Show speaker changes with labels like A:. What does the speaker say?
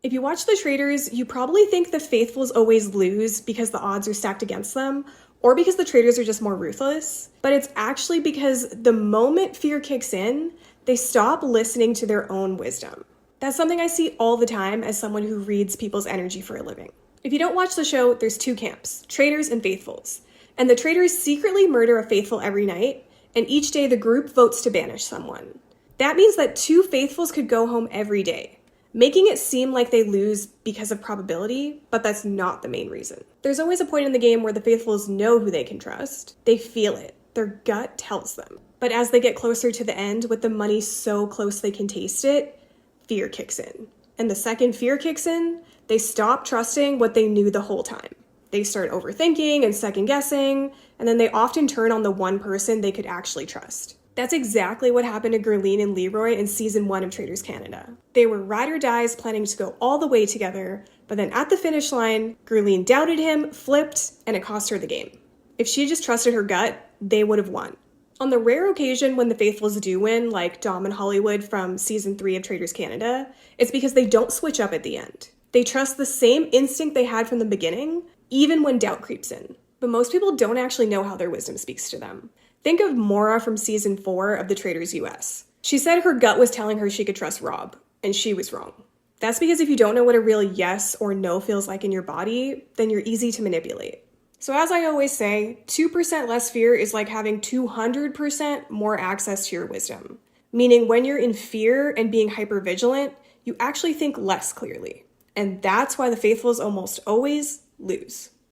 A: If you watch the traders, you probably think the faithfuls always lose because the odds are stacked against them, or because the traders are just more ruthless. But it's actually because the moment fear kicks in, they stop listening to their own wisdom. That's something I see all the time as someone who reads people's energy for a living. If you don't watch the show, there's two camps, traders and faithfuls. And the traders secretly murder a faithful every night, and each day the group votes to banish someone. That means that two faithfuls could go home every day, making it seem like they lose because of probability, but that's not the main reason. There's always a point in the game where the faithfuls know who they can trust. They feel it. Their gut tells them. But as they get closer to the end, with the money so close they can taste it, fear kicks in. And the second fear kicks in, they stop trusting what they knew the whole time. They start overthinking and second guessing, and then they often turn on the one person they could actually trust. That's exactly what happened to Gurleen and Leroy in season 1 of Traders Canada. They were ride or dies planning to go all the way together, but then at the finish line, Gurleen doubted him, flipped, and it cost her the game. If she just trusted her gut, they would have won. On the rare occasion when the faithfuls do win, like Dom and Hollywood from season 3 of Traders Canada, it's because they don't switch up at the end. They trust the same instinct they had from the beginning, even when doubt creeps in. But most people don't actually know how their wisdom speaks to them. Think of Maura from season 4 of The Traders US. She said her gut was telling her she could trust Rob, and she was wrong. That's because if you don't know what a real yes or no feels like in your body, then you're easy to manipulate. So as I always say, 2% less fear is like having 200% more access to your wisdom. Meaning when you're in fear and being hypervigilant, you actually think less clearly. And that's why the faithfuls almost always lose.